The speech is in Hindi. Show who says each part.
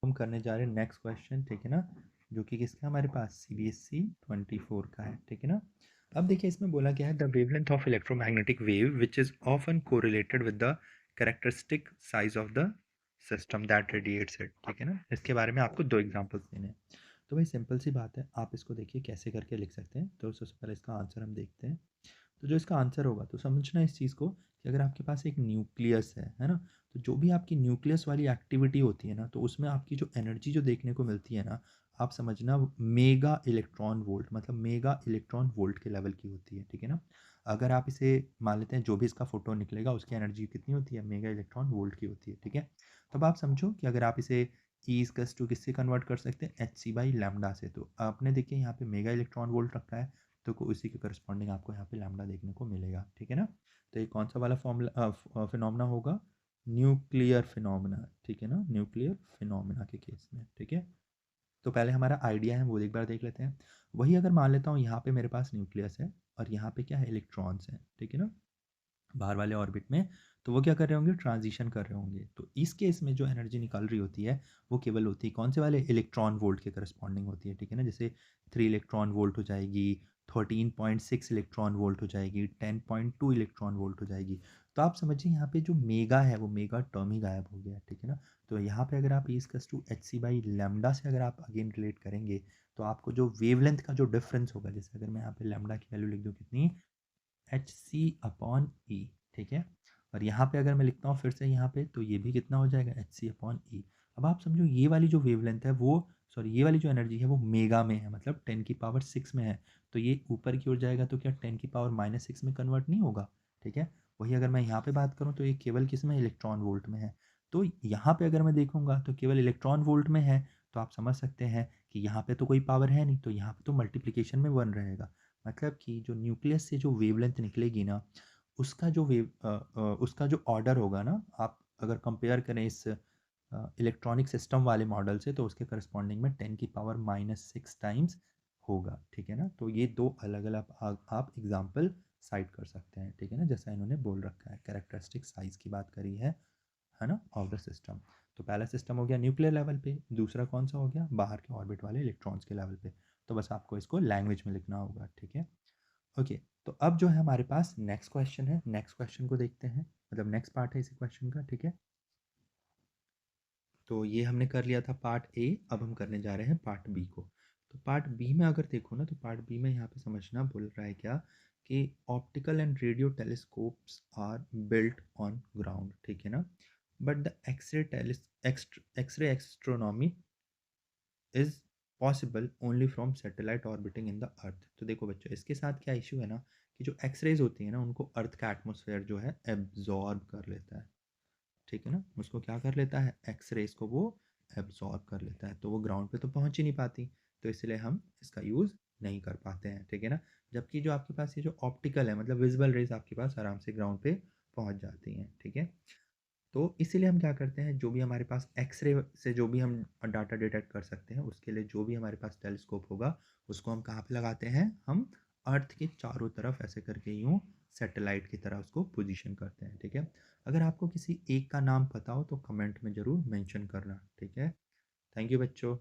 Speaker 1: हम करने जा रहे हैं नेक्स्ट क्वेश्चन, ठीक है ना, जो कि किसका हमारे पास CBSE 24 का है, ठीक है ना। अब देखिए इसमें बोला गया है the wavelength of electromagnetic wave which is often correlated with the characteristic size of the system that radiates it, ठीक है ना। इसके बारे में आपको दो एग्जांपल्स देने हैं। तो भाई सिंपल सी बात है, आप इसको देखिए कैसे करके लिख सकते हैं। तो सबसे पहले इसका आंसर हम देखते हैं। तो जो इसका आंसर होगा तो समझना इस चीज़ को कि अगर आपके पास एक न्यूक्लियस है ना, तो जो भी आपकी न्यूक्लियस वाली एक्टिविटी होती है ना, तो उसमें आपकी जो एनर्जी जो देखने को मिलती है ना, आप समझना मेगा इलेक्ट्रॉन वोल्ट, मतलब मेगा इलेक्ट्रॉन वोल्ट के लेवल की होती है, ठीक है ना। अगर आप इसे मान लेते हैं जो भी इसका फोटो निकलेगा उसकी एनर्जी कितनी होती है, मेगा इलेक्ट्रॉन वोल्ट की होती है, ठीक है। तब आप समझो कि अगर आप इसे E⁻² किससे कन्वर्ट कर सकते हैं, Hc/λ से। तो आपने देखिए यहाँ पे मेगा इलेक्ट्रॉन वोल्ट रखा है, तो उसी के करस्पॉन्डिंग आपको यहाँ पे लैम्डा देखने को मिलेगा, ठीक है ना। तो ये कौन सा वाला फॉर्मूला फिनोमेना होगा, न्यूक्लियर फिनोमेना, ठीक है ना, न्यूक्लियर फिनोमेना के केस में, ठीक है। तो पहले हमारा आइडिया है वो एक बार देख लेते हैं। वही अगर मान लेता हूँ यहाँ पे मेरे पास न्यूक्लियस है और यहाँ पे क्या है, इलेक्ट्रॉन्स हैं, ठीक है ना, बाहर वाले ऑर्बिट में। तो वो क्या कर रहे होंगे, ट्रांजिशन कर रहे होंगे। तो इस केस में जो एनर्जी निकल रही होती है वो केवल होती है कौन से वाले, इलेक्ट्रॉन वोल्ट के करस्पॉन्डिंग होती है, ठीक है ना। जैसे 3 इलेक्ट्रॉन वोल्ट हो जाएगी, 13.6 इलेक्ट्रॉन वोल्ट हो जाएगी, 10.2 इलेक्ट्रॉन वोल्ट हो जाएगी। तो आप समझिए यहाँ पे जो मेगा है वो मेगा टर्म ही गायब हो गया, ठीक है ना। तो यहाँ पे अगर आप E⁻⁴ से अगर आप अगेन रिलेट करेंगे, तो आपको जो वेवलेंथ का जो डिफरेंस होगा, जैसे अगर मैं यहाँ पे लैम्डा की वैल्यू लिख दूँ कितनी, Hc/E, ठीक है। और यहाँ पे अगर मैं लिखता हूँ फिर से यहाँ पे, तो ये भी कितना हो जाएगा, Hc/E। अब आप समझो ये वाली जो वेवलेंथ है वो, सॉरी ये वाली जो एनर्जी है वो मेगा में है, मतलब 10⁻⁶ में है। तो ये ऊपर की ओर जाएगा तो क्या 10⁻⁻⁶ में कन्वर्ट नहीं होगा, ठीक है। वही अगर मैं यहाँ पे बात करूँ तो ये केवल किस में, इलेक्ट्रॉन वोल्ट में है। तो यहाँ पे अगर मैं देखूंगा तो केवल इलेक्ट्रॉन वोल्ट में है। तो आप समझ सकते हैं कि यहाँ पे तो कोई पावर है नहीं, तो यहाँ पे तो मल्टीप्लिकेशन में 1 रहेगा। मतलब कि जो न्यूक्लियस से जो वेवलेंथ निकलेगी ना, उसका जो उसका जो ऑर्डर होगा ना, आप अगर कंपेयर करें इस इलेक्ट्रॉनिक सिस्टम वाले मॉडल से, तो उसके करस्पॉन्डिंग में 10⁻⁻⁶ टाइम्स होगा, ठीक है ना। तो ये दो अलग अलग आप एग्जाम्पल साइट कर सकते हैं, ठीक है ना, जैसा इन्होंने बोल रखा है, कैरेक्टरिस्टिक साइज की बात करी है ना, ऑफ द सिस्टम। तो पहला सिस्टम हो गया न्यूक्लियर लेवल पे, दूसरा कौन सा हो गया, बाहर के ऑर्बिट वाले इलेक्ट्रॉन्स के लेवल पे। तो बस आपको इसको लैंग्वेज में लिखना होगा, ठीक है। ओके, तो अब जो है हमारे पास नेक्स्ट क्वेश्चन है, नेक्स्ट क्वेश्चन को देखते हैं, मतलब नेक्स्ट पार्ट है इसी क्वेश्चन का, ठीक है। तो ये हमने कर लिया था पार्ट ए, अब हम करने जा रहे हैं पार्ट बी को। तो पार्ट बी में अगर देखो ना, तो पार्ट बी में यहाँ पे समझना बोल रहा है क्या, कि optical and radio telescopes are built on ground, ठीक है ना, but the x ray astronomy is possible only from satellite orbiting in the earth. तो देखो बच्चों, इसके साथ क्या इशू है ना, कि जो एक्सरेज होती है ना, उनको अर्थ का एटमोसफेयर जो है एब्जॉर्ब कर लेता है, ठीक है ना। उसको क्या कर लेता है, एक्सरेज को वो एब्जॉर्ब कर लेता है, तो वो ग्राउंड पे तो पहुंच ही नहीं पाती। तो इसलिए हम इसका यूज़ नहीं कर पाते हैं, ठीक है ना। जबकि जो आपके पास ये जो ऑप्टिकल है, मतलब विजिबल रेज आपके पास आराम से ग्राउंड पे पहुंच जाती हैं, ठीक है। तो इसीलिए हम क्या करते हैं, जो भी हमारे पास एक्सरे से जो भी हम डाटा डिटेक्ट कर सकते हैं, उसके लिए जो भी हमारे पास टेलीस्कोप होगा, उसको हम कहाँ पे लगाते हैं, हम अर्थ के चारों तरफ ऐसे करके यूँ सैटेलाइट की तरह उसको पोजीशन करते हैं, ठीक है। अगर आपको किसी एक का नाम पता हो तो कमेंट में ज़रूर मेंशन करना, ठीक है। थैंक यू बच्चों।